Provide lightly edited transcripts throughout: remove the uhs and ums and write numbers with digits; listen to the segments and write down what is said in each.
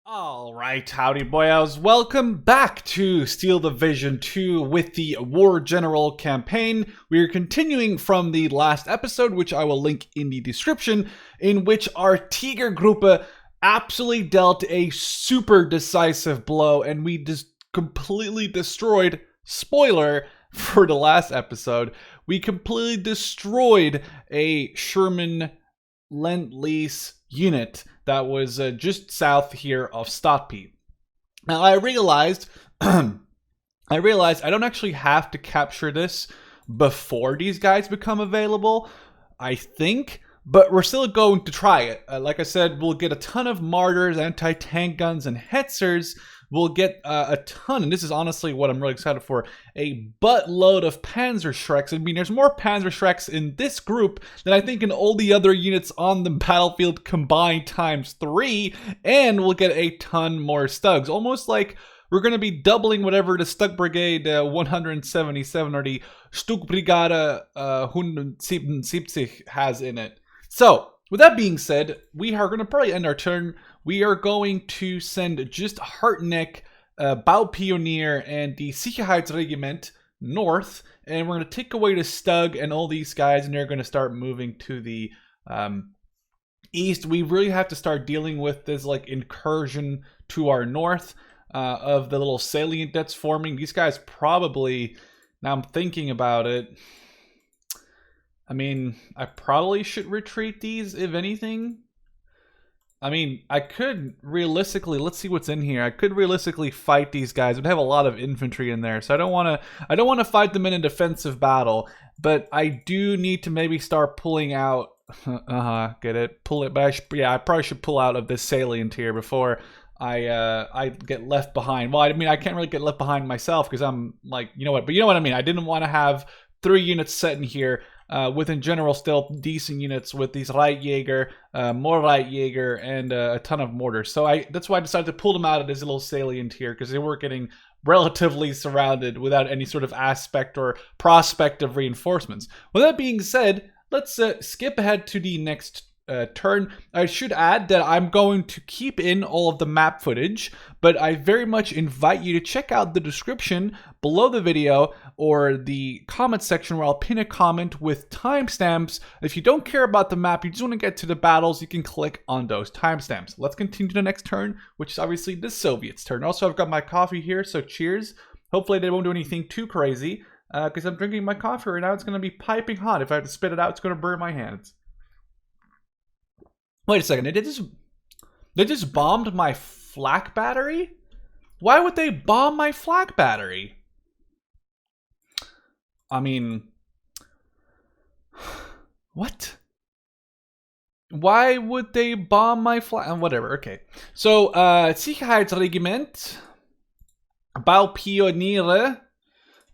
Alright, howdy boyos. Welcome back to Steel Division 2 with the War General campaign. We are continuing from the last episode, which I will link in the description, in which our Tigergruppe absolutely dealt a super decisive blow and we just completely destroyed, spoiler for the last episode, we completely destroyed a Sherman Lend-Lease unit that was just south here of Stotpe. Now I realized I don't actually have to capture this before these guys become available, I think, but we're still going to try it. Like I said, we'll get a ton of Martyrs, anti-tank guns, and Hetzers. We'll get a ton, and this is honestly what I'm really excited for, a buttload of Panzerschrecks. I mean, there's more Panzerschrecks in this group than I think in all the other units on the battlefield combined times 3, and we'll get a ton more Stugs. Almost like we're going to be doubling whatever the Stug Brigade 177 or the Stugbrigade 177 has in it. So, with that being said, we are going to probably end our turn. We are going to send just Hartneck, Baupionier, and the Sicherheitsregiment north, and we're going to take away the Stug and all these guys, and they're going to start moving to the east. We really have to start dealing with this like incursion to our north of the little salient that's forming. These guys probably, now I'm thinking about it, I mean, I probably should retreat these, if anything. I mean, I could realistically, let's see what's in here. I could realistically fight these guys. We'd have a lot of infantry in there, so I don't want to fight them in a defensive battle, but I do need to maybe start pulling out get it? Pull it, but I probably should pull out of this salient here before I get left behind. Well, I mean, I can't really get left behind myself because I'm like, you know what? But you know what I mean? I didn't want to have 3 units set in here with in general still decent units with these Reitjäger, more Reitjäger, and a ton of mortars. So that's why I decided to pull them out of this little salient here, because they were getting relatively surrounded without any sort of aspect or prospect of reinforcements. With that being said, let's skip ahead to the next turn. I should add that I'm going to keep in all of the map footage, but I very much invite you to check out the description below the video or the comment section where I'll pin a comment with timestamps. If you don't care about the map, you just want to get to the battles, you can click on those timestamps. Let's continue to the next turn, which is obviously the Soviets' turn. Also, I've got my coffee here, so cheers. Hopefully they won't do anything too crazy, because I'm drinking my coffee right now. It's going to be piping hot. If I have to spit it out, it's going to burn my hands. Wait a second, they just bombed my flak battery? Why would they bomb my flak battery? I mean, what? Why would they bomb my flak? Whatever, okay. So, Sicherheitsregiment, Baupioniere,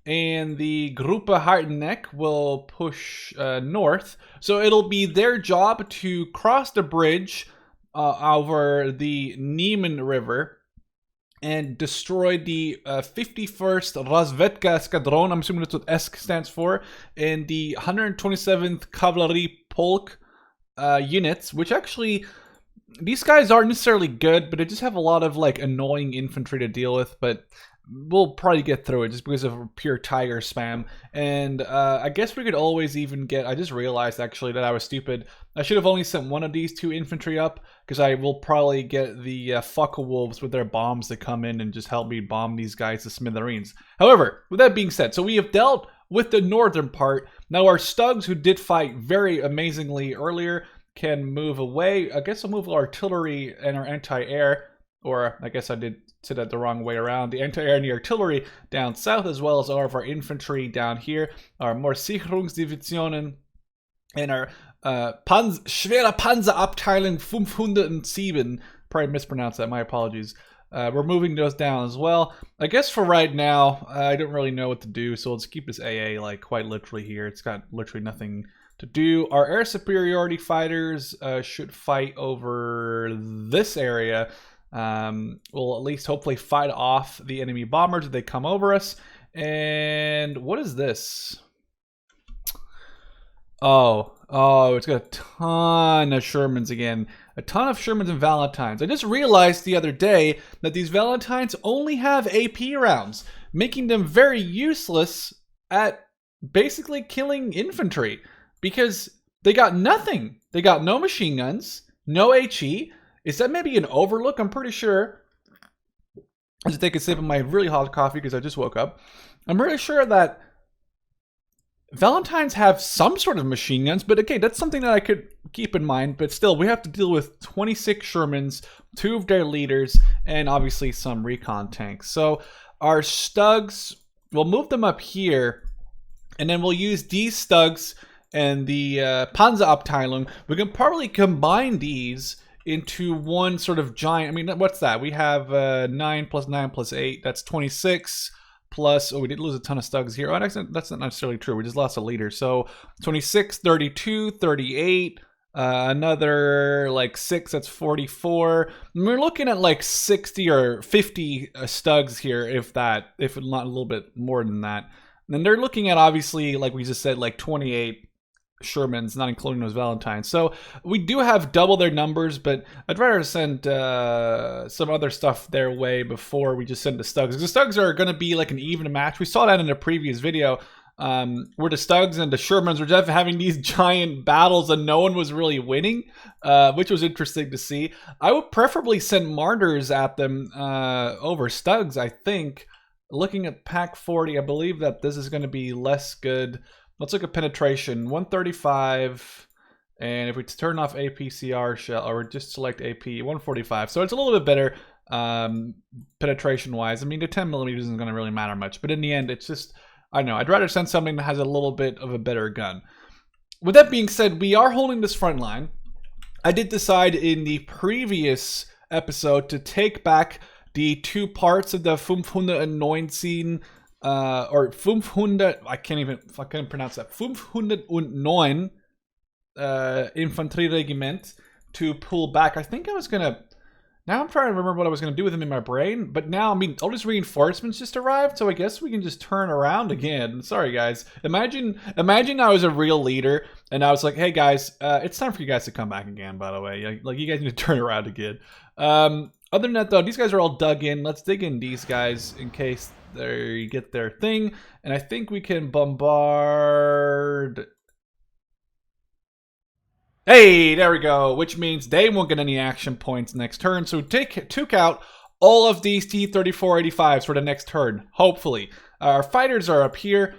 and the Gruppe Hartneck will push north. So it'll be their job to cross the bridge over the Niemen River and destroy the 51st Razvedka Escadron, I'm assuming that's what ESK stands for, and the 127th Cavalry Polk units, which actually, these guys aren't necessarily good, but they just have a lot of like annoying infantry to deal with, but we'll probably get through it just because of pure tiger spam. And I guess we could always even get, I just realized actually that I was stupid. I should have only sent one of these 2 infantry up, because I will probably get the Fuckwolves with their bombs to come in and just help me bomb these guys to smithereens. However, with that being said, so we have dealt with the northern part. Now our Stugs, who did fight very amazingly earlier, can move away. I guess I'll move our artillery and our anti-air, or I guess I did said that the wrong way around. The anti-air and the artillery down south, as well as all of our infantry down here, our more Sicherungsdivisionen, and our schwere Panzerabteilung 507. Probably mispronounced that, my apologies. We're moving those down as well. I guess for right now, I don't really know what to do, so let's keep this AA like quite literally here. It's got literally nothing to do. Our air superiority fighters should fight over this area. We'll at least hopefully fight off the enemy bombers if they come over us. And what is this? Oh, it's got a ton of Shermans again. A ton of Shermans and Valentines. I just realized the other day that these Valentines only have AP rounds, making them very useless at basically killing infantry, because they got nothing. They got no machine guns, no HE. Is that maybe an overlook? I'm pretty sure. I just take a sip of my really hot coffee because I just woke up. I'm really sure that Valentines have some sort of machine guns, but okay, that's something that I could keep in mind. But still, we have to deal with 26 Shermans, 2 of their leaders, and obviously some recon tanks. So our Stugs, we'll move them up here, and then we'll use these Stugs and the Panzerabteilung. We can probably combine these into one sort of giant. I mean, what's that? We have 9 plus 9 plus 8. That's 26. Plus, oh, we did lose a ton of Stugs here. Oh, that's not necessarily true. We just lost a leader. So 26, 32, 38, another like 6, that's 44. And we're looking at like 60 or 50 Stugs here, if not a little bit more than that. And then they're looking at, obviously, like we just said, like 28 Shermans, not including those Valentines. So we do have double their numbers, but I'd rather send some other stuff their way before we just send the Stugs. The Stugs are going to be like an even match. We saw that in a previous video where the Stugs and the Shermans were just having these giant battles and no one was really winning, which was interesting to see. I would preferably send Martyrs at them over Stugs, I think. Looking at Pack 40, I believe that this is going to be less good. Let's look at penetration, 135, and if we turn off APCR shell, or just select AP, 145. So it's a little bit better penetration-wise. I mean, the 10 millimeters isn't going to really matter much, but in the end, it's just, I don't know, I'd rather send something that has a little bit of a better gun. With that being said, we are holding this front line. I did decide in the previous episode to take back the 2 parts of the 519 or 500, I can't pronounce that, 509 Infanterieregiment to pull back. I think I was gonna, now I'm trying to remember what I was gonna do with them in my brain, but now, I mean, all these reinforcements just arrived, so I guess we can just turn around again. Sorry guys, imagine I was a real leader and I was like, hey guys, it's time for you guys to come back again, by the way. Like, you guys need to turn around again. Other than that though, these guys are all dug in. Let's dig in these guys in case they get their thing. And I think we can bombard. Hey, there we go. Which means they won't get any action points next turn. So took out all of these T-3485s for the next turn, hopefully. Our fighters are up here.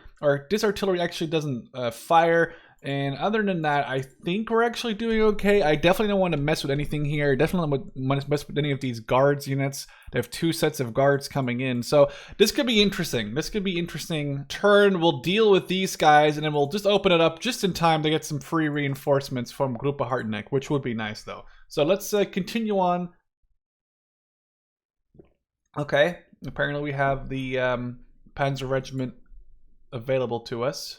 This artillery actually doesn't fire. And other than that, I think we're actually doing okay. I definitely don't want to mess with anything here. Definitely don't want to mess with any of these guards units. They have 2 sets of guards coming in. So this could be interesting. This could be interesting. Turn, we'll deal with these guys, and then we'll just open it up just in time to get some free reinforcements from Gruppe Hartneck, which would be nice, though. So let's continue on. Okay, apparently we have the Panzer Regiment available to us.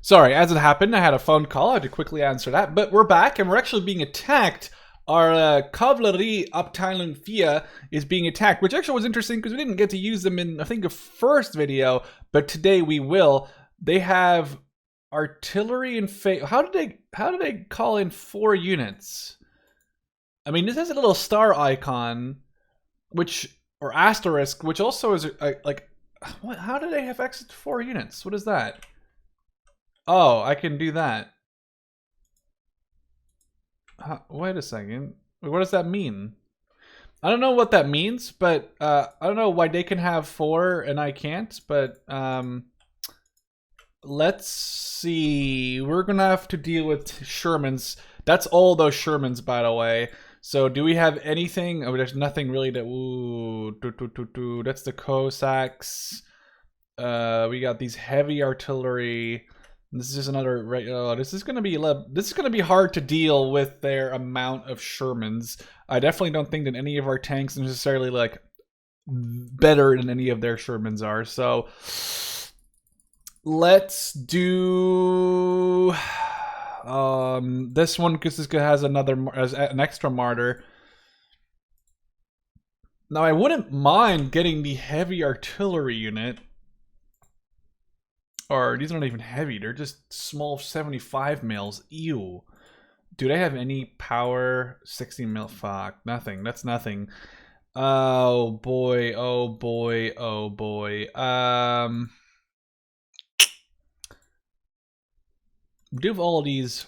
Sorry, as it happened, I had a phone call. I had to quickly answer that. But we're back, and we're actually being attacked. Our Kavallerie Abteilung 4 is being attacked, which actually was interesting because we didn't get to use them in, I think, the first video, but today we will. They have artillery and how did they call in 4 units? I mean, this has a little star icon, or asterisk, which also is like, what? How do they have access to 4 units? What is that? Oh, I can do that. Wait a second. What does that mean? I don't know what that means, but I don't know why they can have 4 and I can't, but let's see. We're going to have to deal with Shermans. That's all those Shermans, by the way. So do we have anything? Oh, there's nothing really that... Ooh, that's the Cossacks. We got these heavy artillery. This is just another. This is gonna be hard to deal with their amount of Shermans. I definitely don't think that any of our tanks are necessarily like better than any of their Shermans are. So let's do this one because this guy has an extra martyr. Now I wouldn't mind getting the heavy artillery unit. Or these aren't even heavy, they're just small 75 mils. Ew. Do they have any power? 60 mil. Fuck. Nothing. That's nothing. Oh boy. Oh boy. Oh boy. Do have all of these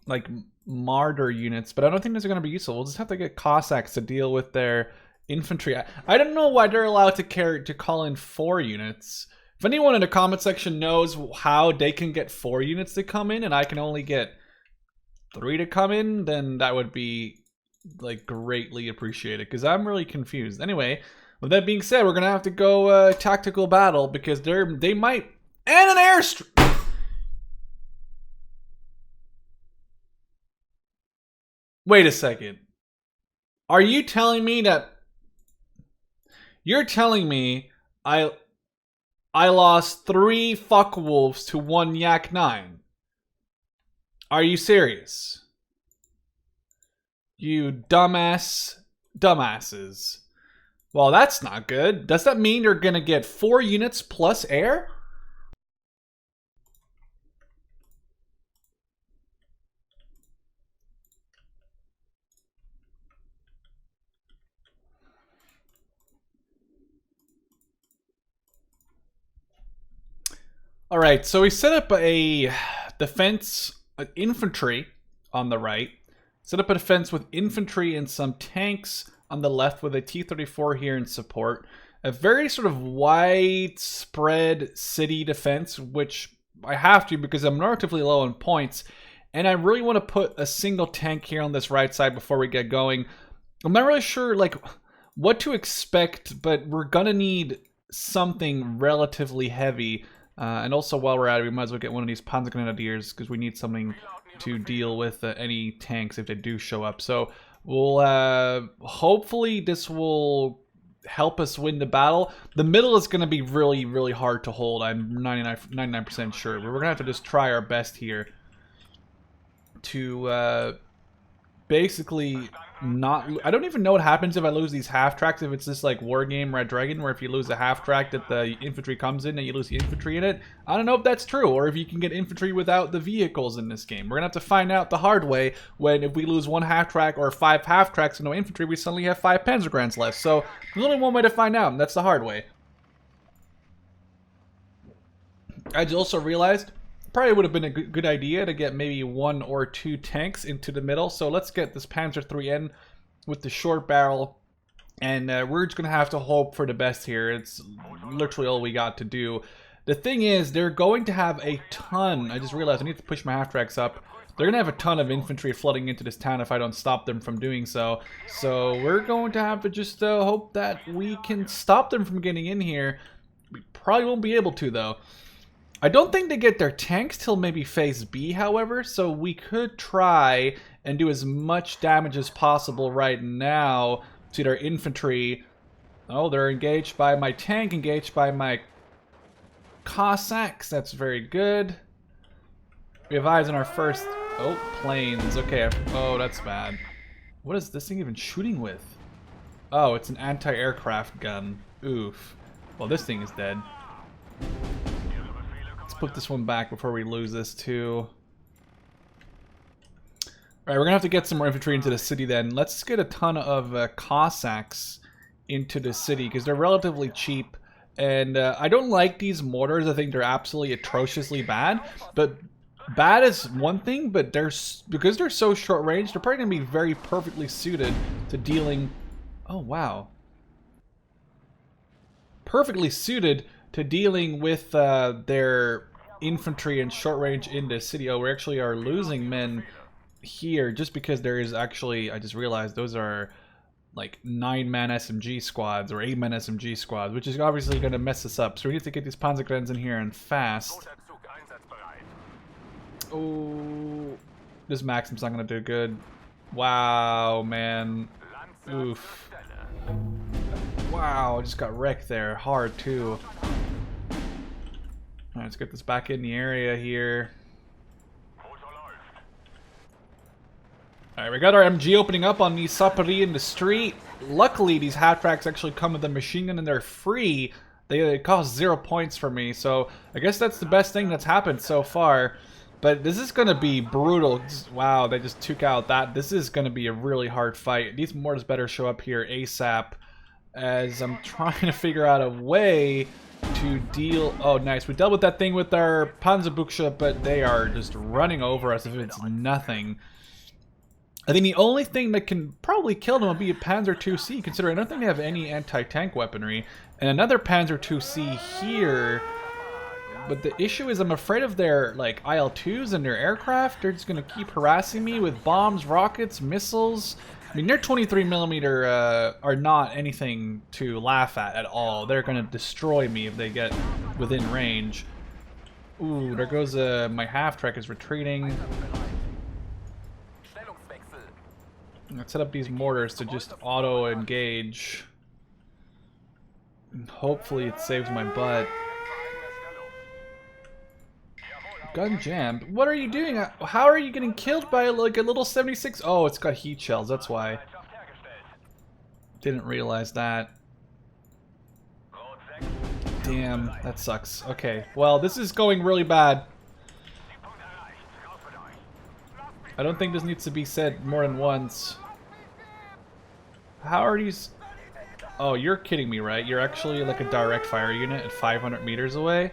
like martyr units, but I don't think those are going to be useful. We'll just have to get Cossacks to deal with their infantry. I don't know why they're allowed to call in 4 units. If anyone in the comment section knows how they can get 4 units to come in and I can only get 3 to come in, then that would be like greatly appreciated, because I'm really confused. Anyway, with that being said, we're gonna have to go tactical battle, because they might, and an airstrike. Wait a second. Are you telling me that you're telling me I lost 3 fuck wolves to 1 yak 9? Are you serious? You dumbasses. Well, that's not good. Does that mean you're gonna get 4 units plus air? All right, so we set up a defense, infantry on the right. Set up a defense with infantry and some tanks on the left, with a T-34 here in support. A very sort of widespread city defense, which I have to because I'm relatively low on points. And I really want to put a single tank here on this right side before we get going. I'm not really sure like what to expect, but we're gonna need something relatively heavy. And also, while we're at it, we might as well get one of these Panzergrenadiers, because we need something to deal with any tanks if they do show up. So we'll hopefully this will help us win the battle. The middle is going to be really, really hard to hold. I'm 99% sure. But we're going to have to just try our best here to basically not... I don't even know what happens if I lose these half tracks, if it's just like Wargame Red Dragon, where if you lose a half track that the infantry comes in and you lose the infantry in it. I don't know if that's true, or if you can get infantry without the vehicles in this game. We're gonna have to find out the hard way, when if we lose 1 half track or 5 half tracks and no infantry, we suddenly have 5 Panzergrants left. So there's only one way to find out, and that's the hard way. I just also realized probably would have been a good idea to get maybe 1 or 2 tanks into the middle. So let's get this Panzer IIIN with the short barrel. And we're just going to have to hope for the best here. It's literally all we got to do. The thing is, they're going to have a ton. I just realized I need to push my half-tracks up. They're going to have a ton of infantry flooding into this town if I don't stop them from doing so. So we're going to have to just hope that we can stop them from getting in here. We probably won't be able to, though. I don't think they get their tanks till maybe phase B, however, so we could try and do as much damage as possible right now to their infantry. Oh, they're engaged by my tank, engaged by my Cossacks. That's very good. We have eyes on our first... Oh, planes. Okay. Oh, that's bad. What is this thing even shooting with? Oh, it's an anti-aircraft gun. Oof. Well, this thing is dead. Put this one back before we lose this too. Alright, we're gonna have to get some more infantry into the city then. Let's get a ton of Cossacks into the city, because they're relatively cheap. And I don't like these mortars. I think they're absolutely atrociously bad. But bad is one thing, but because they're so short range, they're probably gonna be very perfectly suited to dealing... Oh, wow. Perfectly suited to dealing with their infantry and short range in the city. Oh, we actually are losing men here just because there is actually, I just realized those are like 9-man SMG squads or 8-man SMG squads, which is obviously going to mess us up. So we need to get these Panzergrens in here and fast. Oh, this Maxim's not going to do good. Wow, man. Oof. Wow, I just got wrecked there. Hard, too. Alright, let's get this back in the area here. Alright, we got our MG opening up on the Sapari in the street. Luckily, these half-tracks actually come with a machine gun and they're free. They cost 0 points for me, so I guess that's the best thing that's happened so far. But this is going to be brutal. Wow, they just took out that. This is going to be a really hard fight. These mortars better show up here ASAP, as I'm trying to figure out a way to deal... Oh, nice. We dealt with that thing with our Panzerbuchse, but they are just running over us if it's nothing. I think the only thing that can probably kill them will be a Panzer IIc, considering I don't think they have any anti-tank weaponry. And another Panzer IIc here. But the issue is I'm afraid of their like IL-2s and their aircraft. They're just going to keep harassing me with bombs, rockets, missiles. I mean, their 23mm are not anything to laugh at all. They're going to destroy me if they get within range. Ooh, there goes my half-track is retreating. Let's set up these mortars to just auto-engage. And hopefully it saves my butt. Gun jammed. What are you doing? How are you getting killed by like a little 76? Oh, it's got heat shells. That's why. Didn't realize that. Damn, that sucks. Okay, well, this is going really bad. I don't think this needs to be said more than once. How are these... Oh, you're kidding me, right? You're actually like a direct fire unit at 500 meters away?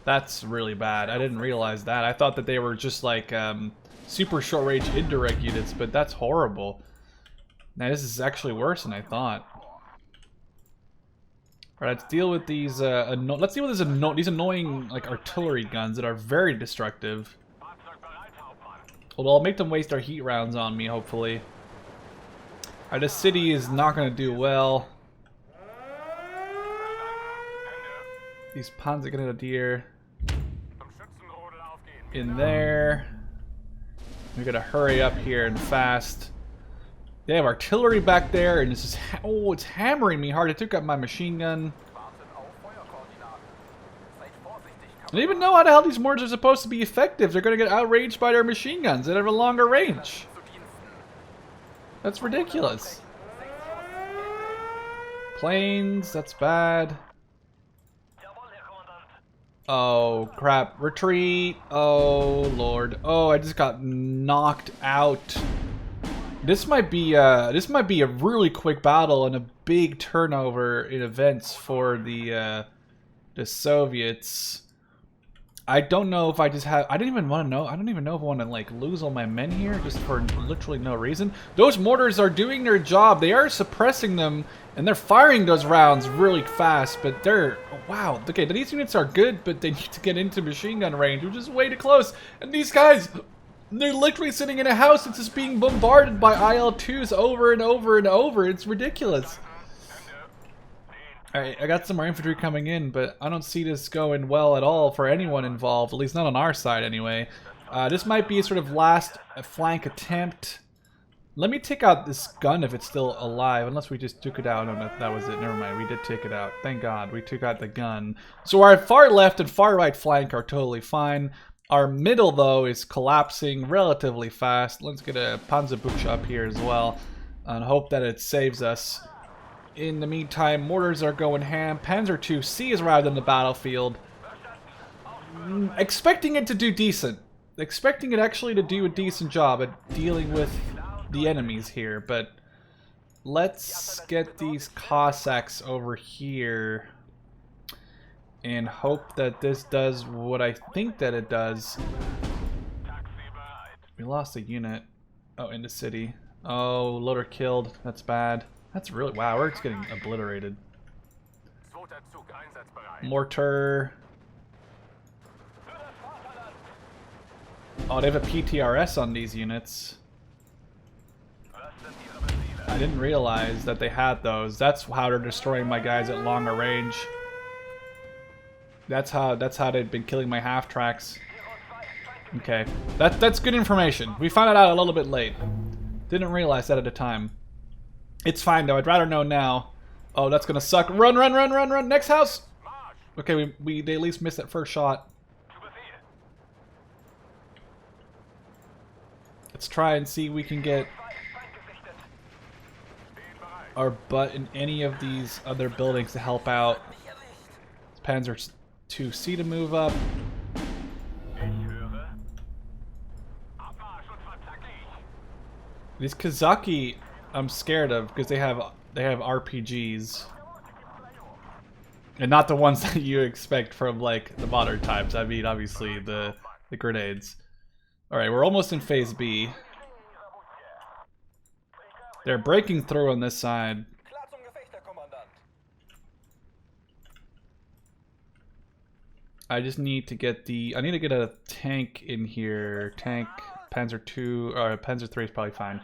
That's really bad. I didn't realize that. I thought that they were just like super short range indirect units, but that's horrible. Now this is actually worse than I thought. Alright, let's deal with these let's deal with these annoying like artillery guns that are very destructive. Although I'll make them waste their heat rounds on me, hopefully. Alright, this city is not going to do well. These Panzergrenadier in there. We gotta hurry up here and fast. They have artillery back there, and it's just oh, it's hammering me hard. I took out my machine gun. I don't even know how the hell these mortars are supposed to be effective. They're gonna get outraged by their machine guns that have a longer range. That's ridiculous. Planes, that's bad. Oh crap, retreat. Oh lord. Oh, I just got knocked out. This might be a really quick battle and a big turnover in events for the Soviets. I don't know if I just have... I don't even know if I want to like lose all my men here just for literally no reason. Those mortars are doing their job. They are suppressing them and they're firing those rounds really fast, but they're... Wow. Okay, these units are good, but they need to get into machine gun range, which is way too close. And these guys, they're literally sitting in a house that's just being bombarded by IL-2s over and over and over. It's ridiculous. Alright, I got some more infantry coming in, but I don't see this going well at all for anyone involved, at least not on our side anyway. This might be a sort of last flank attempt. Let me take out this gun if it's still alive, unless we just took it out. No, that was it. Never mind, we did take it out. Thank God, we took out the gun. So our far left and far right flank are totally fine. Our middle, though, is collapsing relatively fast. Let's get a Panzerbuchse up here as well, and hope that it saves us. In the meantime, mortars are going ham. Panzer IIc has arrived on the battlefield. Expecting it to do decent. Expecting it actually to do a decent job at dealing with the enemies here. But let's get these Cossacks over here and hope that this does what I think that it does. We lost a unit. Oh, in the city. Oh, loader killed. That's bad. That's really... Wow, we're just getting obliterated. Mortar. Oh, they have a PTRS on these units. I didn't realize that they had those. That's how they're destroying my guys at longer range. That's how they've been killing my half-tracks. Okay. That's good information. We found it out a little bit late. Didn't realize that at the time. It's fine though, I'd rather know now. Oh, that's gonna suck. Run, run, run, run, run! Next house! Okay, they at least missed that first shot. Let's try and see if we can get our butt in any of these other buildings to help out. Panzer IIc to move up. These Kazaki, I'm scared of because they have RPGs, and not the ones that you expect from like the modern times. I mean, obviously the grenades. All right, we're almost in phase B. They're breaking through on this side. I just need to get I need to get a tank in here. Tank, Panzer 2, or Panzer 3 is probably fine.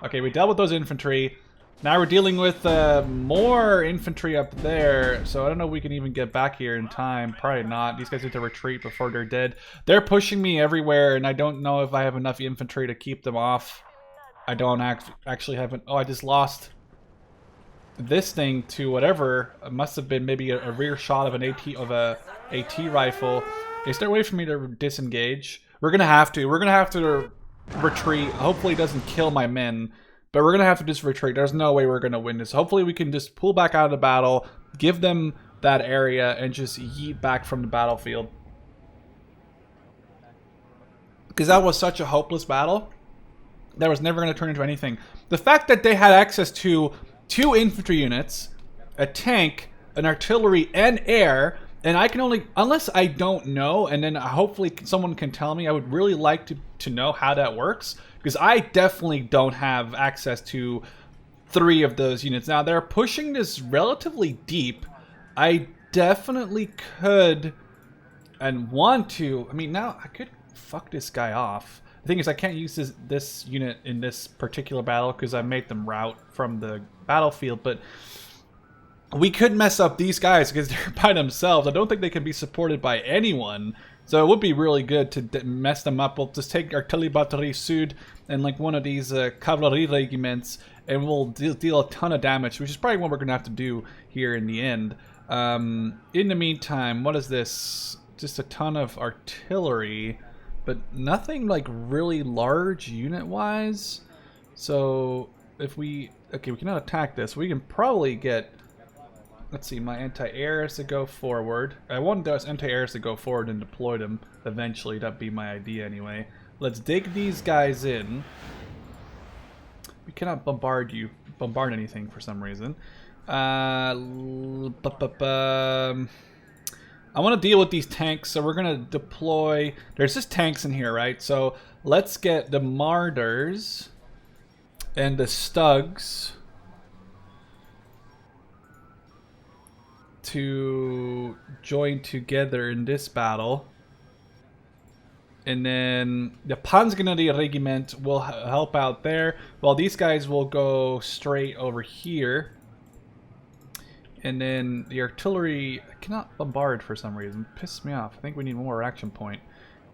Okay, we dealt with those infantry. Now we're dealing with more infantry up there, so I don't know if we can even get back here in time. Probably not. These guys need to retreat before they're dead. They're pushing me everywhere, and I don't know if I have enough infantry to keep them off. I don't actually have oh, I just lost this thing to whatever. It must have been maybe a rear shot of an AT rifle. Is there a way for me to disengage? We're gonna have to retreat. Hopefully it doesn't kill my men, but we're gonna have to just retreat. There's no way we're gonna win this. Hopefully we can just pull back out of the battle, give them that area, and just yeet back from the battlefield, because that was such a hopeless battle that was never going to turn into anything. The fact that they had access to 2 infantry units, a tank, an artillery, and air, and I can only, unless I don't know, and then hopefully someone can tell me, I would really like to know how that works, because I definitely don't have access to 3 of those units. Now, they're pushing this relatively deep. I definitely could and want to, I mean, now I could fuck this guy off. The thing is, I can't use this unit in this particular battle because I made them route from the battlefield, but we could mess up these guys because they're by themselves. I don't think they can be supported by anyone, so it would be really good to mess them up. We'll just take Artillerie Batterie Sud and like one of these cavalry regiments, and we'll deal a ton of damage, which is probably what we're going to have to do here in the end. In the meantime, what is this? Just a ton of artillery, but nothing like really large unit-wise. So if we cannot attack this. We can probably get, let's see, my anti-airs to go forward. I want those anti-airs to go forward and deploy them eventually. That'd be my idea anyway. Let's dig these guys in. We cannot bombard anything for some reason. I want to deal with these tanks, so we're going to deploy... There's just tanks in here, right? So let's get the Marders and the Stugs to join together in this battle. And then the Panzergrenadier Regiment will help out there, while these guys will go straight over here. And then the artillery cannot bombard for some reason. Pisses me off. I think we need one more action point.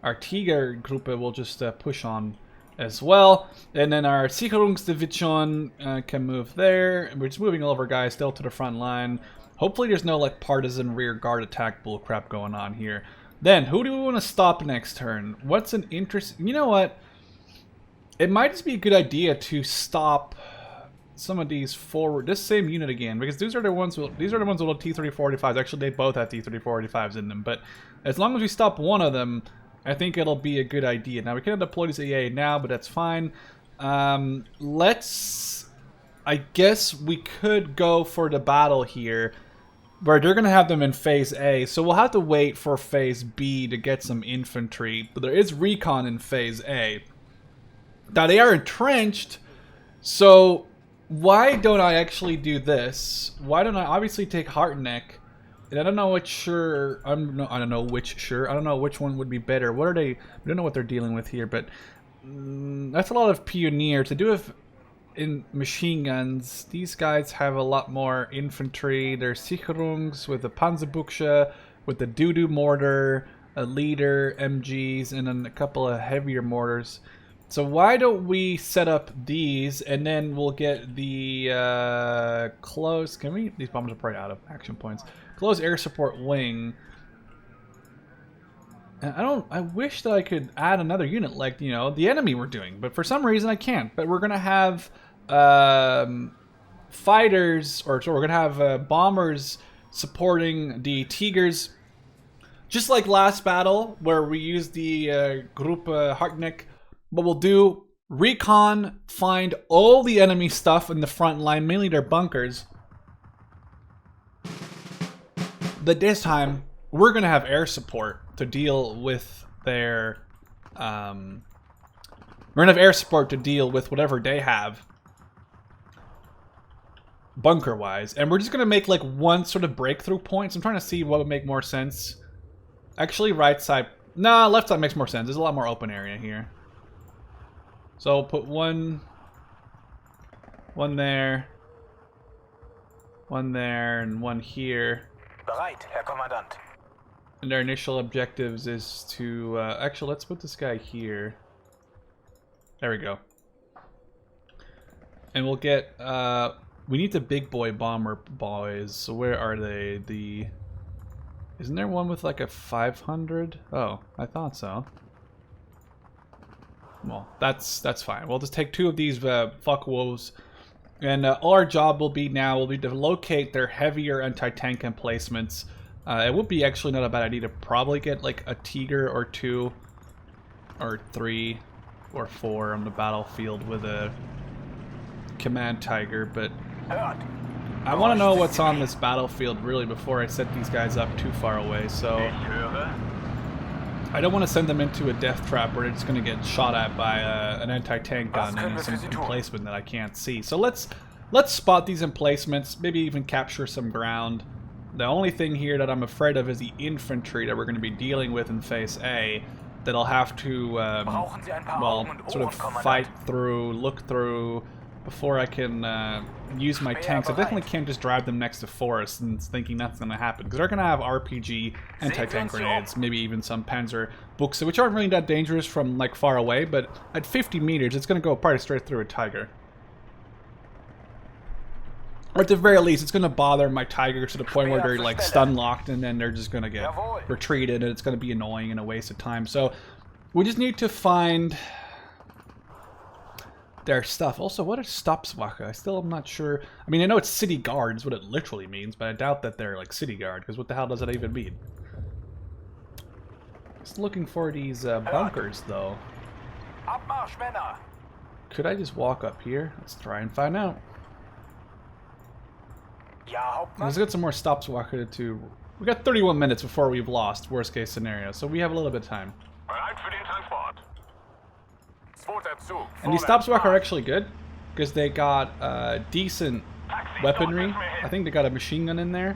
Our Tiger group will just push on as well. And then our Sicherungsdivision can move there. We're just moving all of our guys still to the front line. Hopefully there's no like partisan rear guard attack bullcrap going on here. Then, who do we want to stop next turn? What's an interest? You know what? It might just be a good idea to stop some of these forward, this same unit again, because these are the ones with the T-34-45s. Actually, they both have T-34-45s in them, but as long as we stop one of them, I think it'll be a good idea. Now, we can't deploy this AA now, but that's fine. I guess we could go for the battle here, where they're going to have them in Phase A, so we'll have to wait for Phase B to get some infantry, but there is recon in Phase A. Now, they are entrenched, so why don't I actually do this? Why don't I obviously take Hartneck? And I don't know which I don't know which one would be better. What are they? I don't know what they're dealing with here, but that's a lot of Pioneer. To do it in machine guns, these guys have a lot more infantry. They're Sicherungs with the Panzerbuchse, with the Doo-Doo mortar, a leader, MGs, and then a couple of heavier mortars. So why don't we set up these, and then we'll get the close... These bombers are probably out of action points. Close air support wing. And I wish that I could add another unit like, you know, the enemy were doing, but for some reason I can't. But we're going to have fighters, or so we're going to have bombers supporting the Tigers. Just like last battle, where we used the group Hartneck. What we'll do recon, find all the enemy stuff in the front line, mainly their bunkers. But this time, we're going to have air support to deal with their... we're going to have air support to deal with whatever they have. Bunker-wise. And we're just going to make like one sort of breakthrough point. So I'm trying to see what would make more sense. Actually, right side... Nah, left side makes more sense. There's a lot more open area here. So I'll put one there, and one here. Bereit, Herr Kommandant. And our initial objectives is to... actually, let's put this guy here. There we go. And we'll get... we need the big boy bomber boys. So where are they? Isn't there one with like a 500? Oh, I thought so. Well, that's fine. We'll just take 2 of these fuck wolves. And all our job will be to locate their heavier anti-tank emplacements. It would be actually not a bad idea to probably get like a Tiger or 2 or 3 or 4 on the battlefield with a command Tiger, but I want to know what's on this battlefield really before I set these guys up too far away, so I don't want to send them into a death trap where it's going to get shot at by an anti-tank gun and some emplacement that I can't see. So let's spot these emplacements, maybe even capture some ground. The only thing here that I'm afraid of is the infantry that we're going to be dealing with in Phase A that I'll have to, well, sort of fight through, look through, before I can use my tanks. I definitely can't just drive them next to forests and thinking that's going to happen, because they're going to have RPG, anti-tank grenades, maybe even some Panzer books, which aren't really that dangerous from like far away, but at 50 meters it's going to go probably straight through a Tiger. Or at the very least, it's going to bother my Tigers to the point where they're like stun locked and then they're just going to get retreated and it's going to be annoying and a waste of time. So we just need to find their stuff. Also, what is Stabswache? I still am not sure. I mean, I know it's city guard is what it literally means, but I doubt that they're like city guard, because what the hell does that even mean? Just looking for these bunkers, though. Could I just walk up here? Let's try and find out. Let's get some more Stabswache to... We got 31 minutes before we've lost, worst case scenario, so we have a little bit of time. And these Stabswache are actually good, because they got decent weaponry. I think they got a machine gun in there.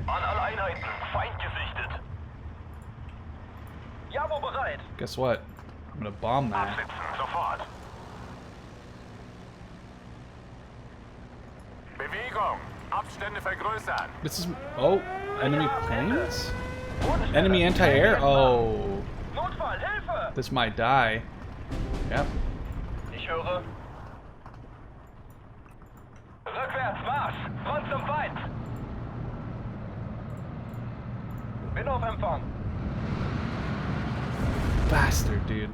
Guess what? I'm gonna bomb that. This is... Oh, enemy planes? Enemy anti-air? Oh. This might die. Yep. Rückwärts, Marsch! Front zum Feind! Bin auf Empfang. Bastard, dude.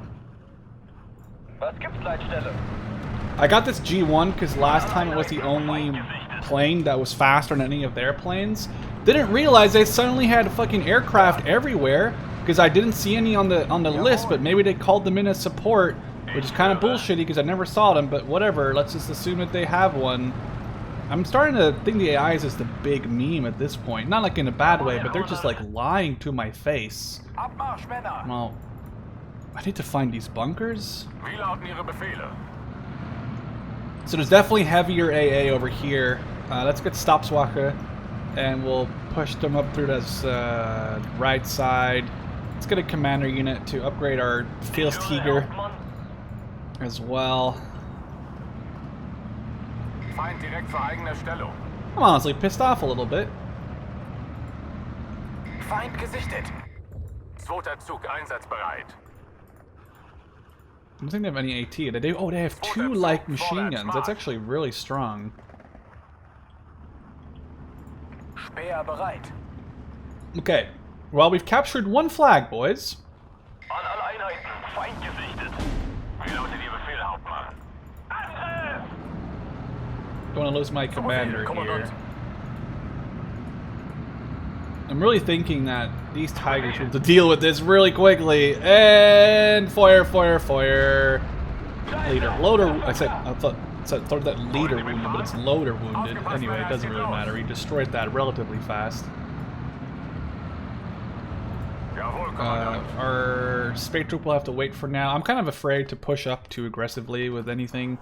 Was gibt's, Leitstelle? I got this G1 because last time it was the only plane that was faster than any of their planes. Didn't realize they suddenly had fucking aircraft everywhere, because I didn't see any on the list, but maybe they called them in as support, which is kind of bullshitty because I never saw them, but whatever, let's just assume that they have one. I'm starting to think the AI is just a big meme at this point. Not like in a bad way, but they're just like lying to my face. Well, I need to find these bunkers. So there's definitely heavier AA over here. Let's get Stabswache, and we'll push them up through this right side. Let's get a commander unit to upgrade our Field Tiger as well. I'm honestly pissed off a little bit. Feind gesichtet. Zweiter Zug einsatzbereit. I don't think they have any AT. They have 2 light machine guns. That's actually really strong. Speer bereit. Okay. Well, we've captured 1 flag, boys. An alle Einheiten, Feind gesichtet. Wie lautet Ihr Befehl, Hauptmann? Angriff! Don't want to lose my commander here. I'm really thinking that these Tigers will have to deal with this really quickly. And fire, fire, fire. Leader. I thought that leader wounded, but it's loader wounded. Anyway, it doesn't really matter. He destroyed that relatively fast. Our space troop will have to wait for now. I'm kind of afraid to push up too aggressively with anything,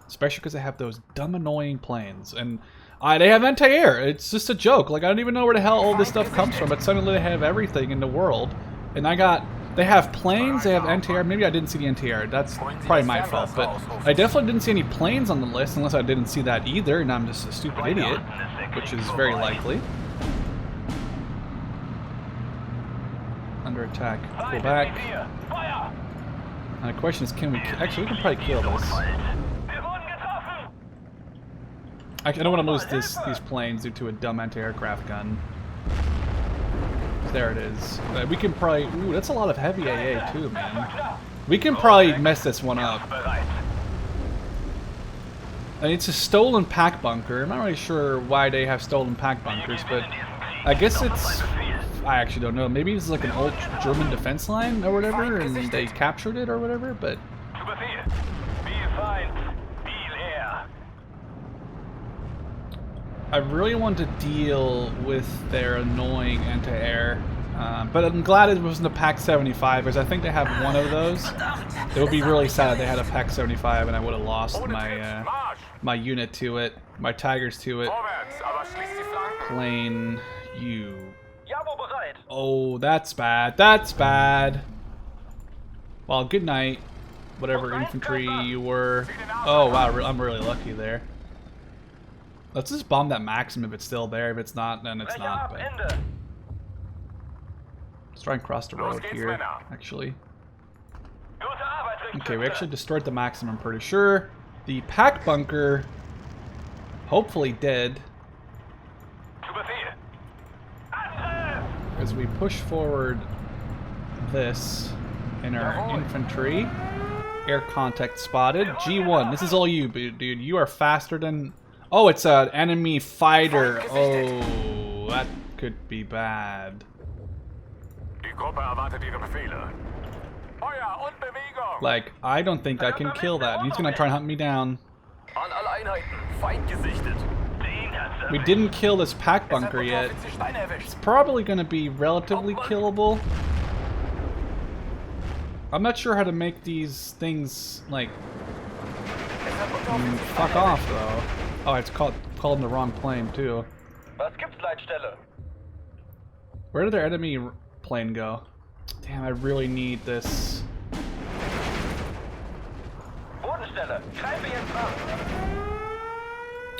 especially because they have those dumb, annoying planes. And they have anti-air. It's just a joke. Like, I don't even know where the hell all this stuff comes from, but suddenly they have everything in the world. And they have planes, they have anti-air. Maybe I didn't see the anti-air. That's probably my fault. But I definitely didn't see any planes on the list, unless I didn't see that either, and I'm just a stupid idiot, which is very likely. Under attack. Pull back. And the question is, can we... Actually, we can probably kill this. I don't want to lose these planes due to a dumb anti-aircraft gun. There it is. We can probably... Ooh, that's a lot of heavy AA too, man. We can probably mess this one up. And it's a stolen pack bunker. I'm not really sure why they have stolen pack bunkers, but I guess it's... I actually don't know. Maybe it's like an old German defense line or whatever, and they captured it or whatever, but... I really want to deal with their annoying anti-air, but I'm glad it wasn't a Pack 75, because I think they have one of those. It would be really sad if they had a Pack 75 and I would have lost my my unit to it, my Tigers to it. Plane U. Oh, that's bad. That's bad. Well, good night, whatever infantry you were. Oh wow, I'm really lucky there. Let's just bomb that Maxim if it's still there. If it's not, then it's not. But let's try and cross the road here, actually. Okay, we actually destroyed the Maxim, I'm pretty sure. The pack bunker, hopefully dead. As we push forward this in our infantry. Air contact spotted. G1, this is all you, dude. You are faster than... Oh, it's an enemy fighter. Oh, that could be bad. Like, I don't think I can kill that. He's gonna try and hunt me down. We didn't kill this pack bunker yet. It's probably gonna be relatively killable. I'm not sure how to make these things, like... fuck off, though. Oh, it's called in the wrong plane, too. Where did their enemy plane go? Damn, I really need this.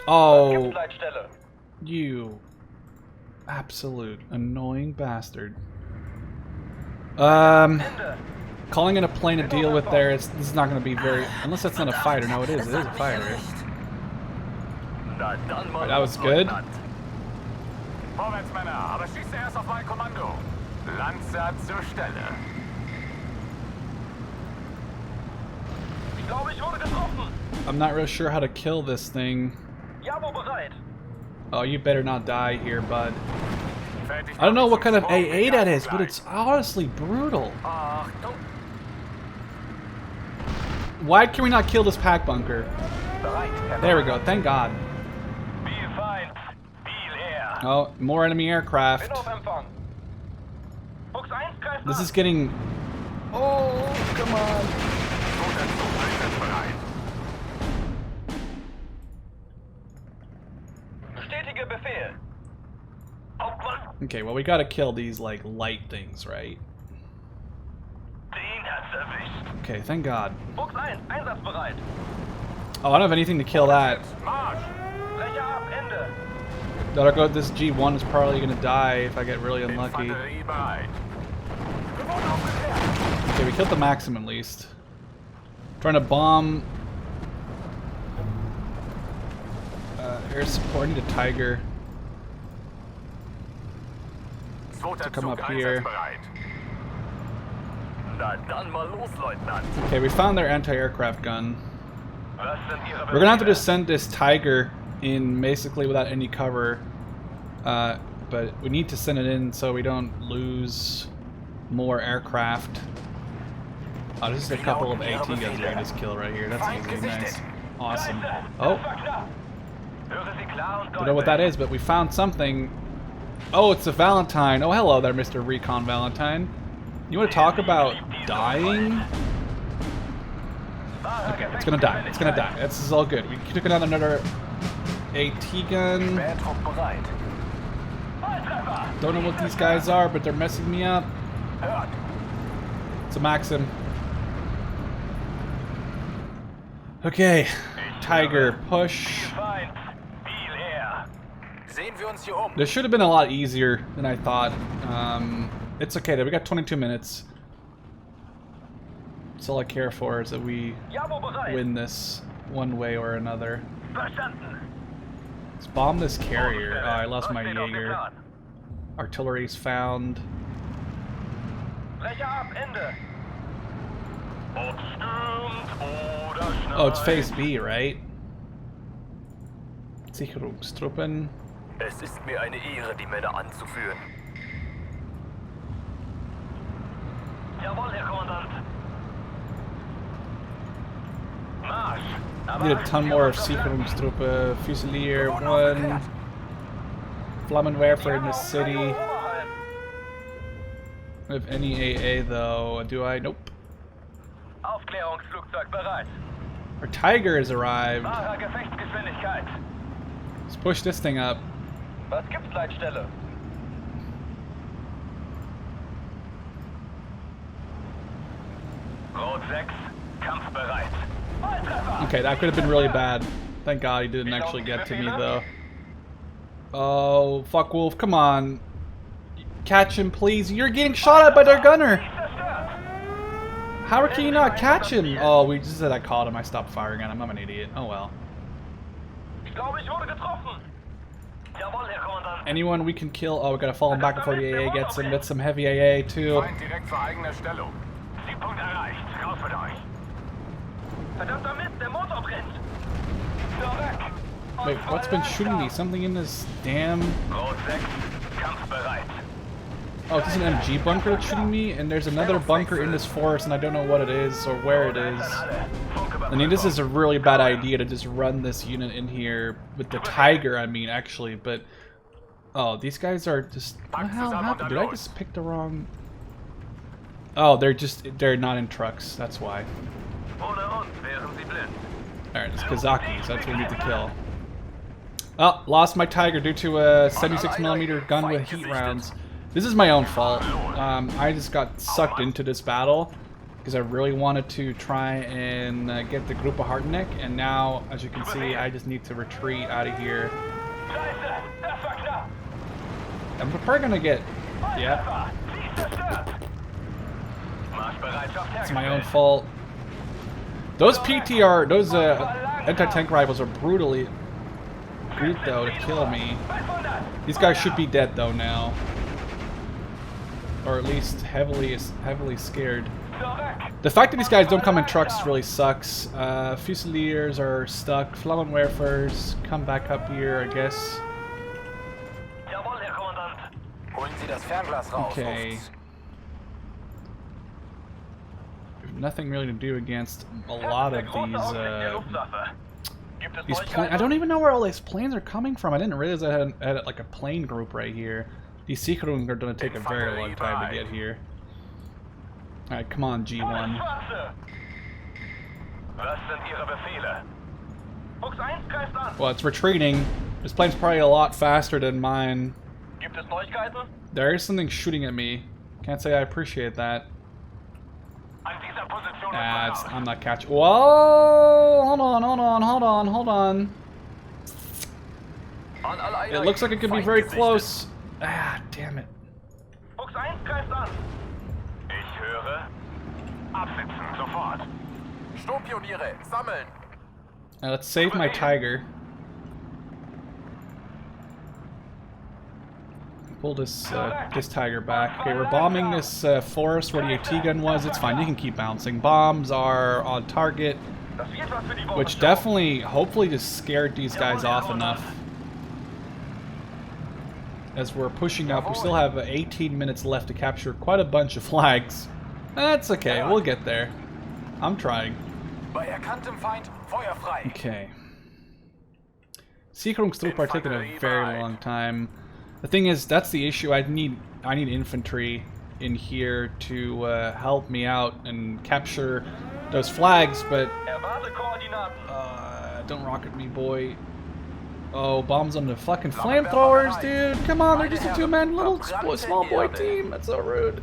Oh, you absolute annoying bastard. Calling in a plane to deal with there, this is not going to be very... Unless that's not a fighter. No, it is. It is a fighter. Right, that was good. I'm not really sure how to kill this thing. Oh, you better not die here, bud. I don't know what kind of AA that is, but it's honestly brutal. Why can we not kill this pack bunker? There we go, thank God. Oh, more enemy aircraft. This is getting... Oh, come on. Okay, well we gotta kill these, like, light things, right? Okay, thank God. Oh, I don't have anything to kill that. This G1 is probably gonna die if I get really unlucky. Okay, we killed the Maxim at least. Trying to bomb... air support. I need a Tiger to come up here. Okay, we found their anti-aircraft gun. We're gonna have to just send this Tiger in basically without any cover, but we need to send it in so we don't lose more aircraft. Oh, this is a couple of AT guns we're gonna just kill right here. That's easy, nice. Awesome. Oh. Don't know what that is, but we found something. Oh, it's a Valentine. Oh, hello there, Mr. Recon Valentine. You want to talk about dying? Okay, it's gonna die. It's gonna die. This is all good. We took out another AT gun. Don't know what these guys are, but they're messing me up. It's a Maxim. Okay, Tiger, push. This should have been a lot easier than I thought. It's okay though, we got 22 minutes. That's all I care for, is that we win this one way or another. Let's bomb this carrier. Oh, I lost my Jaeger. Artillery's found. Oh, it's phase B, right? Sicherungstruppen. Es ist mir eine Ehre, die Männer anzuführen. Jawohl, Herr Kommandant. Marsch. Need a ton more of Sicherungstruppe. Fusilier, one. Flammenwerfer in the city. If any AA though, do I? Nope. Aufklärungsflugzeug bereit. Our Tiger has arrived. Wahrer Gefechtsgeschwindigkeit. Let's push this thing up. Was gibt's, Leitstelle? Rot 6, kampfbereit. Okay, that could have been really bad. Thank God he didn't actually get to me though. Oh, fuck Wolf, come on. Catch him, please. You're getting shot at by their gunner. How can you not catch him? Oh, we just said I caught him. I stopped firing at him. I'm an idiot. Oh well. Ich glaube, ich wurde getroffen. Jawohl, Herr Kommandant. Anyone we can kill? Oh, we gotta fall him back before the AA gets him. Get some heavy AA too. Feind direkt vor eigener Stellung. Siegpunkt erreicht. Raus mit euch. Verdammter Mist, der Motor brennt. Zurück. Wait, what's been shooting me? Something in this damn... Rot 6, kampfbereit. Oh, this is an MG bunker that's shooting me, and there's another bunker in this forest, and I don't know what it is or where it is. I mean, this is a really bad idea to just run this unit in here with the Tiger, I mean, actually, but... Oh, these guys are just... What the hell happened? Did I just pick the wrong... Oh, they're not in trucks, that's why. Alright, it's Kazakis, that's what we need to kill. Oh, lost my Tiger due to a 76mm gun with heat rounds. This is my own fault. I just got sucked into this battle because I really wanted to try and get the group of Hartneck, and now, as you can see, I just need to retreat out of here. I'm probably gonna get... Yeah. It's my own fault. Those PTR, those anti-tank rifles are brutally good though to kill me. These guys should be dead though now. Or at least heavily scared. The fact that these guys don't come in trucks really sucks. Fusiliers are stuck. Flammenwerfers come back up here, I guess. Okay. Nothing really to do against a lot of these planes. I don't even know where all these planes are coming from. I didn't realize I had like a plane group right here. These Sicherungen are going to take a very long time to get here. Alright, come on, G1. Well, it's retreating. This plane's probably a lot faster than mine. There is something shooting at me. Can't say I appreciate that. I'm not catching. Whoa! Hold on. It looks like it could be very close. Ah, damn it. Now let's save my Tiger. Pull this Tiger back. Okay, we're bombing this forest where the AT gun was. It's fine. You can keep bouncing. Bombs are on target, which definitely, hopefully, just scared these guys off enough. As we're pushing up, we still have 18 minutes left to capture quite a bunch of flags. That's okay. We'll get there. I'm trying. Bei erkanntem Feind, Feuer frei. Okay. Sicherungstruppe are taking a very long time. The thing is, that's the issue. I need infantry in here to help me out and capture those flags, but Erwarte Koordinaten. don't rocket me, boy. Oh, bombs on the fucking flamethrowers, dude. Come on, they're just a two-man little small boy team. That's so rude.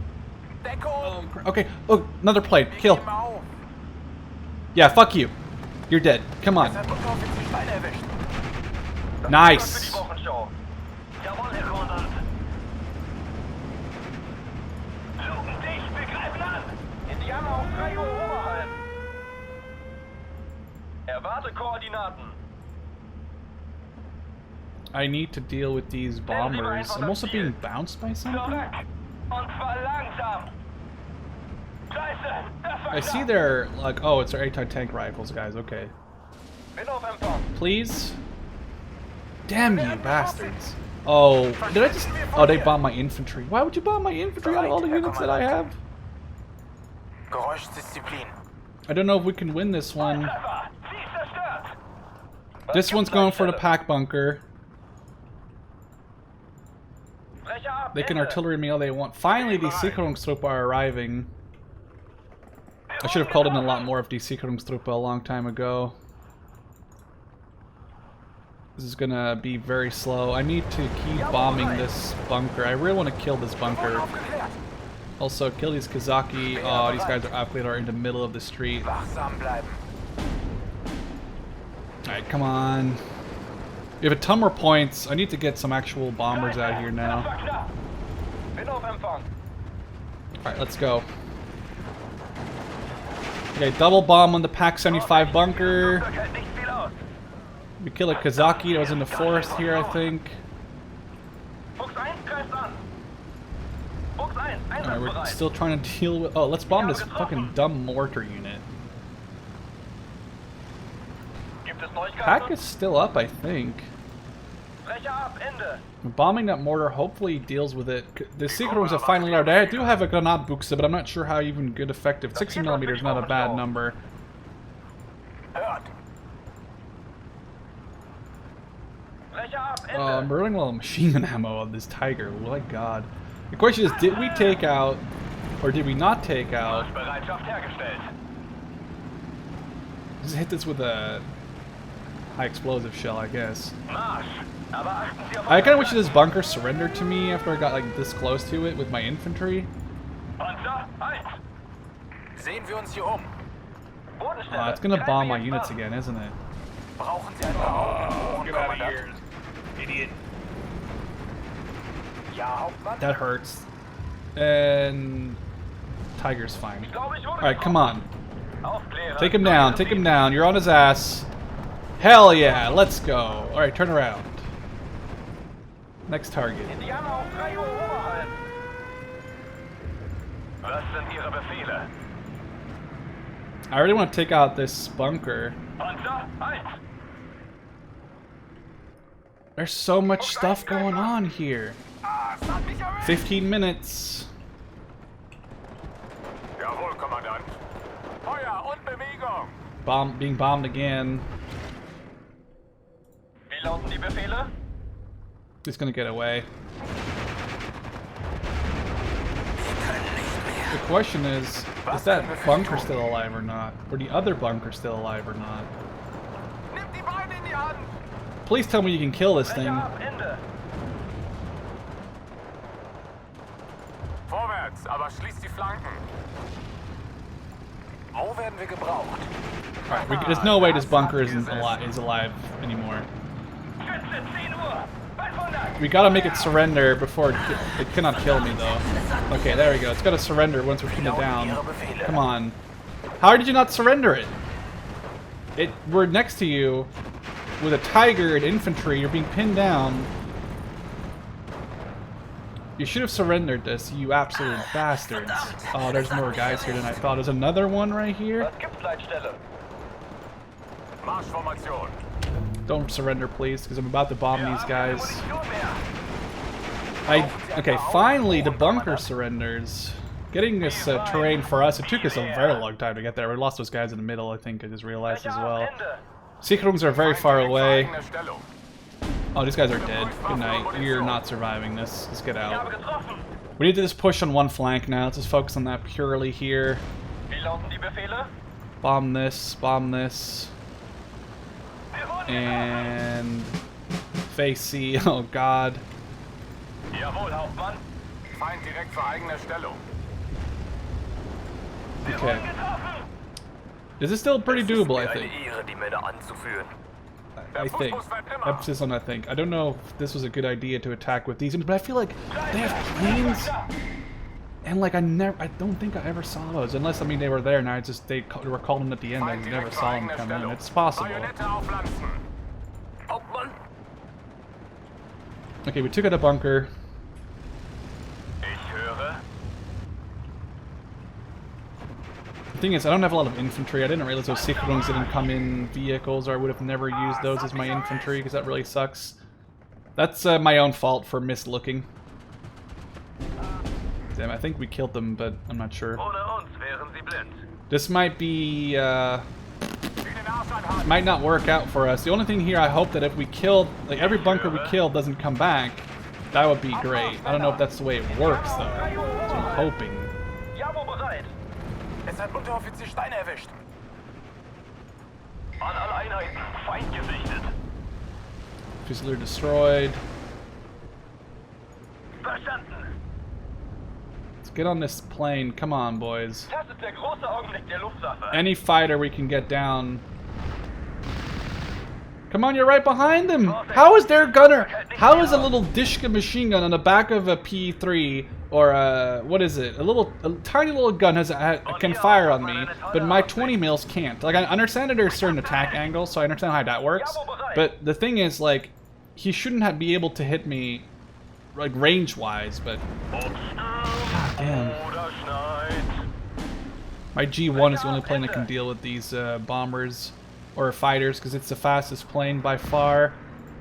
Deckung! Okay. Oh, another plane. Kill. Gib auf! Yeah, fuck you. You're dead. Come on. Das hat uns auf den Stein erwischt. Für Nice. die Wochenschau. Jawohl, Herr Kommandant. Luken dich, wir greifen an. Indianer auf 3 Uhr oberhalb. Erwarte Koordinaten. I need to deal with these bombers. I'm also being bounced by something. Zurück. Und zwar langsam. Scheiße, das war I see they're like, oh, it's their anti-tank rifles, guys. Okay. Bin auf Empfang. Please. Damn you bastards. Oh, did I just... Oh, they bombed my infantry. Why would you bomb my infantry out of all the units that I have? Geräuschdisziplin. I don't know if we can win this one. Treffer. Sie ist zerstört. This one's going for the pack bunker. Brecher ab. They can Ende. artillery me all they want. Finally, die Sicherungstruppe are arriving. I should have called in a lot more of die Sicherungstruppe a long time ago. This is gonna be very slow. I need to keep bombing this bunker. I really want to kill this bunker. Aufgeklärt. Also, kill these Kazaki. Oh, these guys are in the middle of the street. Wachsam bleiben. Alright, come on. We have a ton more points. I need to get some actual bombers out here Das now. war knapp. Bin auf Empfang. Alright, let's go. Okay, double bomb on the Pack 75 bunker. Flugzeug hält nicht viel aus. We kill a Kazaki that was in the forest here, I think. Fuchs 1 greift an. Fuchs 1, Alright, we're einsatzbereit. still trying to deal with... Oh, let's bomb this fucking dumb mortar unit. Gibt es Pack Neuigkeiten? is still up, I think. Brecher ab. Ende. Bombing that mortar hopefully deals with it. The secret rooms are finally loaded. I do have a Granatbuchse, but I'm not sure how even good effective. 60mm is not a bad number. Hört. Brecher ab. Ende. I'm running a lot of machine gun ammo on this Tiger. Oh my god. The question is, did we take out, or did we not take out? Bereitschaft hergestellt. Just hit this with a high explosive shell, I guess. Marsch. Aber achten Sie auf I kind of wish this bunker surrendered to me after I got like this close to it with my infantry. Panzer 1. Sehen wir uns hier Bodenstelle. It's gonna bomb my Greifen units Sie again, isn't it? Brauchen Sie einen Raum? Get out of here, idiot. Ja, Hauptmann. That hurts. And Tiger's fine. Ich glaube, ich wurde Alright, come on. Aufklären. Take him down, take him down. You're on his ass. Hell yeah, let's go. Alright, turn around. Next target. Indianer auf 3 Uhr oberhalb. Was sind Ihre Befehle? I really want to take out this bunker. Panzer 1. There's so much stuff going on here. Ah, es hat mich erwischt. 15 minutes. Jawohl, Kommandant. Feuer und Bewegung. Being bombed again. Wie lauten die Befehle? He's gonna get away. The question is that bunker still alive or not? Or the other bunker still alive or not? Nimm die Beine in die Hand. Please tell me you can kill this thing. Brecher ab. Ende. Vorwärts, aber schließt die Flanken. Wo werden wir gebraucht? Alright, there's no way this bunker is alive anymore. Schütze 10 Uhr. 500. We gotta make it surrender before it cannot kill me though. Okay, there we go. It's gotta surrender once we pin it down. Come on. How did you not surrender it? We're next to you with a Tiger and infantry. You're being pinned down. You should have surrendered this, you absolute bastards. Oh, there's more guys here than I thought. There's another one right here. Was gibt's, Leitstelle? Marschformation. Don't surrender, please, because I'm about to bomb these guys. Munition mehr. Okay, finally the bunker surrenders. getting this terrain for us. It took us a very long time to get there. We lost those guys in the middle, I think. I just realized as well. Sicherungs are very far away. Oh, these guys are dead. Good night. You're not surviving this. Let's get out. We need to just push on one flank now. Let's just focus on that purely here. Bomb this. Bomb this. And... Face C. Oh, God. Jawohl, Hauptmann. Feind direkt vor eigener Stellung. Okay. This is still pretty doable, I think. I think. Emphasis on I think. I don't know if this was a good idea to attack with these, but I feel like they have planes, and like I don't think I ever saw those, unless I mean they were there and they were calling at the end. I never saw them come in. It's possible. Okay, we took out a bunker. The thing is, I don't have a lot of infantry. I didn't realize those Sicherungs didn't come in vehicles, or I would have never used those as my infantry, because that really sucks. That's my own fault for mislooking. Damn, I think we killed them, but I'm not sure. This might be, might not work out for us. The only thing here, I hope that if we killed, like every bunker we kill doesn't come back, that would be great. I don't know if that's the way it works, though. That's what I'm hoping. Es hat Unteroffizier Stein erwischt. An alle Einheiten, Feind gesichtet. Fusilier destroyed. Verstanden. Let's get on this plane. Come on, boys. Das ist der große Augenblick der Luftwaffe. Any fighter we can get down. Come on, you're right behind them. How is their gunner? How is a little Dishka machine gun on the back of a P3 or a, what is it? A tiny little gun can fire on me, but my 20 mils can't. Like, I understand that there's certain attack angles, so I understand how that works. But the thing is, like, he shouldn't be able to hit me, like, range-wise. But God damn. My G1 is the only plane that can deal with these bombers. Or fighters, because it's the fastest plane by far.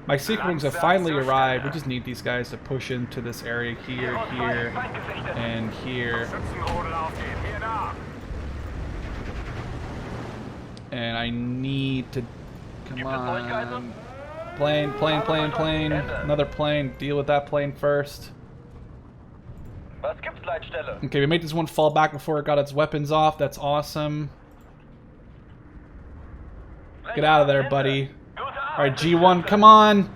My Sicherungs have finally arrived. We just need these guys to push into this area here, here, and here. And I need to... Come on. Plane, plane, plane, plane. Another plane. Deal with that plane first. Okay, we made this one fall back before it got its weapons off. That's awesome. Get out of there, buddy. Alright, G1, come on.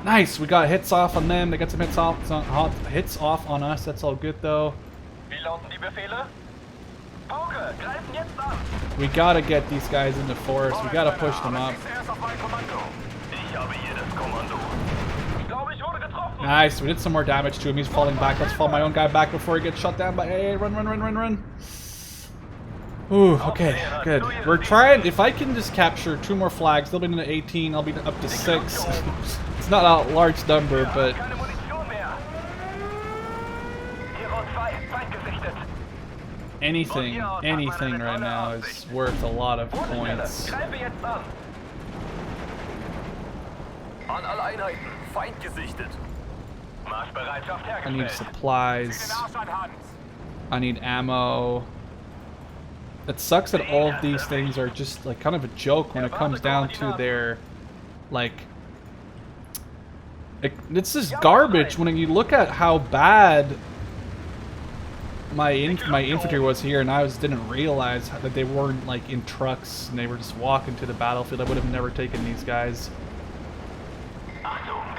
Nice, we got hits off on them. They got some hits off on us. That's all good, though. We gotta get these guys in the forest. We gotta push them up. Nice, we did some more damage to him. He's falling back. Let's fall my own guy back before he gets shot down by... Hey, run, run, run, run, run. Ooh, okay, good. We're trying, if I can just capture 2 more flags, they'll be into 18, I'll be up to 6. It's not a large number, but... Anything right now is worth a lot of points. I need supplies. I need ammo. It sucks that all of these things are just like kind of a joke when it comes down to their, like, it's just garbage when you look at how bad my infantry was here, and I didn't realize that they weren't like in trucks and they were just walking to the battlefield. I would have never taken these guys.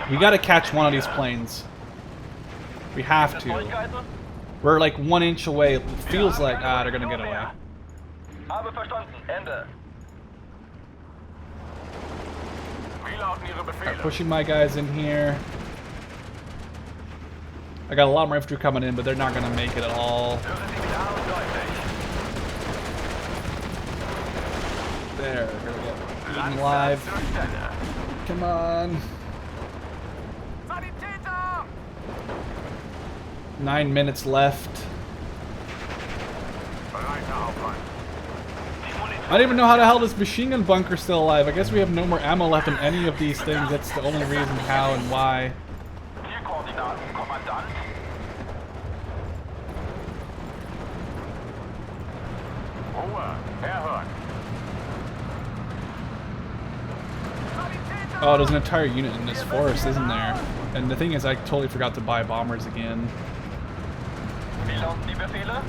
We got to catch one of these planes. We have to. We're like 1 inch away. It feels like they're gonna get away. Right, pushing my guys in here. I got a lot more infantry coming in, but they're not gonna make it at all. There, we're gonna get eaten alive. Come on. 9 minutes left. I don't even know how the hell this machine gun bunker's still alive. I guess we have no more ammo left in any of these things. That's the only reason how and why. Erhört. Oh, there's an entire unit in this forest, isn't there? And the thing is, I totally forgot to buy bombers again. Wie lauten die Befehle?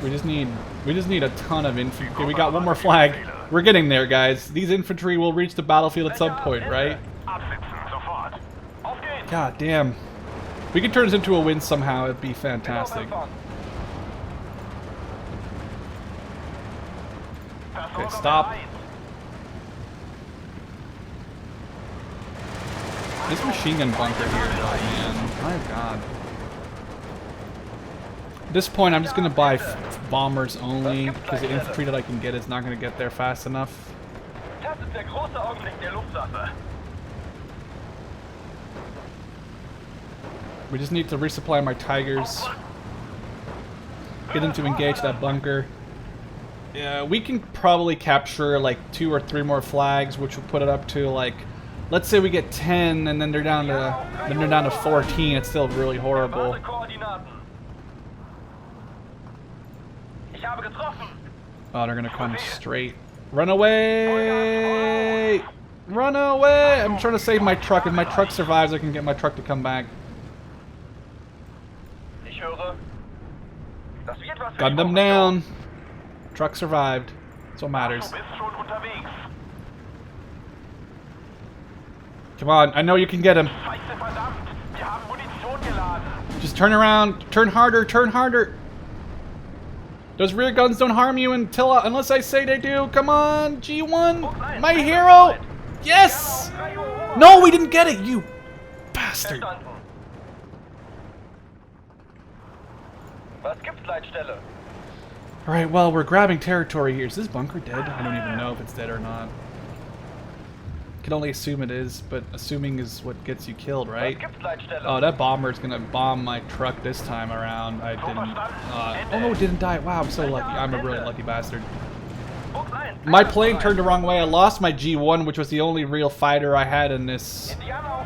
We just need a ton of infantry. Okay, we got one more flag. We're getting there, guys. These infantry will reach the battlefield at some point, right? Absitzen, sofort. Auf geht's! God damn. If we could turn this into a win somehow, it'd be fantastic. Okay, stop. This machine gun bunker here, though, man. My god. At this point, I'm just gonna buy bombers only, because the infantry that I can get is not gonna get there fast enough. Das ist der große Augenblick der Luftwaffe. We just need to resupply my Tigers. Get them to engage that bunker. Yeah, we can probably capture like 2 or 3 more flags, which will put it up to like, let's say we get 10, and then they're down to 14. It's still really horrible. Ich habe getroffen. Oh, they're gonna come straight. Run away! Run away! I'm trying to save my truck. If my truck survives, I can get my truck to come back. Ich höre. Das wird was für Gun die them Woche. down. Truck survived. That's what matters. Du bist schon unterwegs. Come on, I know you can get him. Scheiße, verdammt. Wir haben Munition geladen. Just turn around. Turn harder. Turn harder. Those rear guns don't harm you unless I say they do. Come on, G1. My hero. Yes. No, we didn't get it, you bastard. Verstanden. Was gibt's, Leitstelle? Alright, well, we're grabbing territory here. Is this bunker dead? I don't even know if it's dead or not. Can only assume it is, but assuming is what gets you killed, right? Was gibt's, Leitstelle? Oh, that bomber's gonna bomb my truck this time around. I didn't. Oh no, it didn't die. Wow, I'm so lucky. I'm a really lucky bastard. Buchs ein. My plane turned the wrong way. I lost my G1, which was the only real fighter I had in this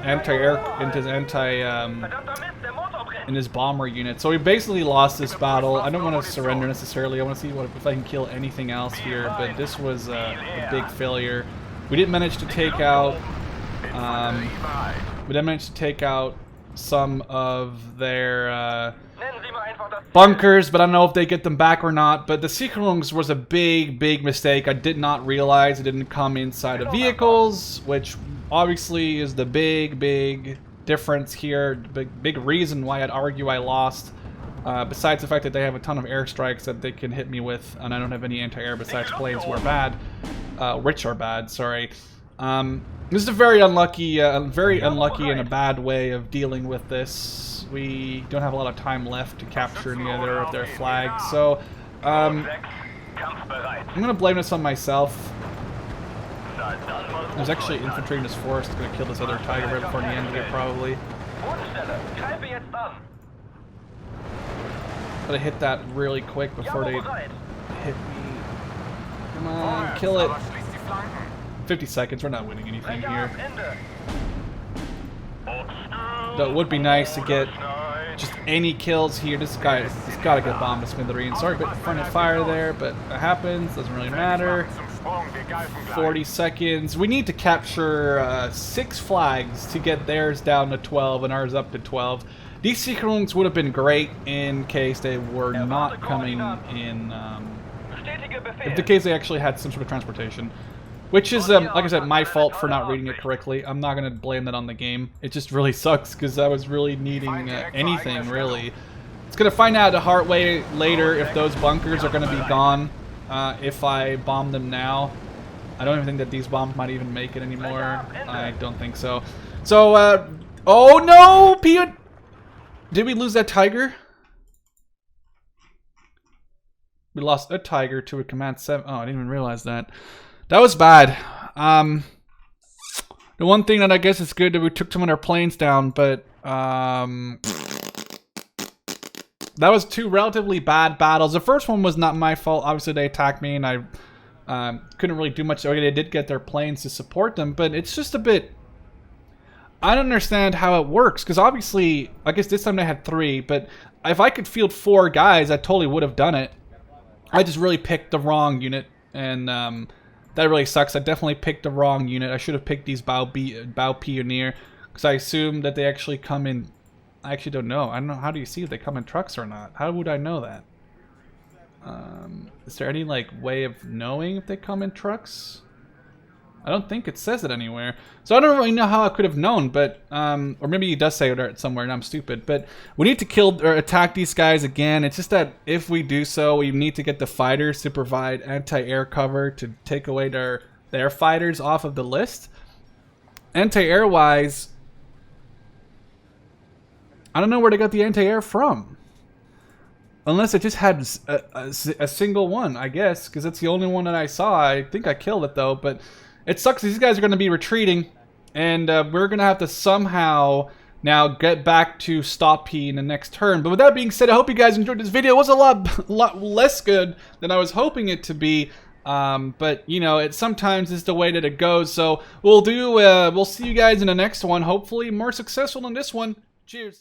anti-air, Verdammter Mist, der Motor brennt. in this bomber unit. So we basically lost this battle. I don't want to surrender necessarily. I want to see if I can kill anything else here. But this was a big failure. We didn't manage to take out. We didn't manage to take out some of their Nennen Sie mal einfach das bunkers, but I don't know if they get them back or not. But the Sicherungs was a big mistake. I did not realize it didn't come inside of vehicles, which obviously is the big difference here. Big reason why I'd argue I lost. Besides the fact that they have a ton of airstrikes that they can hit me with, and I don't have any anti-air besides planes who are bad, which are bad. Sorry. This is a very unlucky and a bad way of dealing with this. We don't have a lot of time left to capture any other of their flags, so I'm gonna blame this on myself. There's actually infantry in this forest gonna kill this other tiger right before the end of it, probably. Bodenstelle. Greife jetzt an. But I hit that really quick before they Bereit. hit me. Come on, kill it. 50 seconds, we're not winning anything here. Ende. Though it would be nice to get just any kills here. This guy has gotta get bombed to smithereens. Sorry about the front of fire there, but it happens, doesn't really matter. 40 seconds. We need to capture 6 flags to get theirs down to 12 and ours up to 12. These Sicherungs would have been great in case they were not coming in, Bestätige Befehl. in the case they actually had some sort of transportation. Which is, like I said, my fault for not reading it correctly. I'm not going to blame that on the game. It just really sucks because I was really needing anything, really. It's going to find out the hard way later if those bunkers are going to be gone if I bomb them now. I don't even think that these bombs might even make it anymore. I don't think so. So, oh no! Did we lose that tiger? We lost a tiger to a command 7. Oh, I didn't even realize that. That was bad. The one thing that I guess is good that we took some of their planes down, but that was 2 relatively bad battles. The first one was not my fault. Obviously, they attacked me, and I couldn't really do much. Okay, they did get their planes to support them, but it's just a bit I don't understand how it works, because obviously, I guess this time they had 3, but if I could field 4 guys, I totally would have done it. I just really picked the wrong unit, and that really sucks. I definitely picked the wrong unit. I should have picked these Bow Pioneer, because I assumed that they actually come in. I actually don't know. I don't know. How do you see if they come in trucks or not? How would I know that? Is there any like way of knowing if they come in trucks? I don't think it says it anywhere. So I don't really know how I could have known, but or maybe it does say it somewhere and I'm stupid. But we need to kill or attack these guys again. It's just that if we do so, we need to get the fighters to provide anti-air cover to take away their fighters off of the list. Anti-air wise, I don't know where they got the anti-air from. Unless it just had a single one, I guess, because it's the only one that I saw. I think I killed it though, but it sucks. These guys are going to be retreating, and we're going to have to somehow now get back to stop P in the next turn. But with that being said, I hope you guys enjoyed this video. It was a lot less good than I was hoping it to be. But you know, it sometimes is the way that it goes. So we'll see you guys in the next one. Hopefully more successful than this one. Cheers.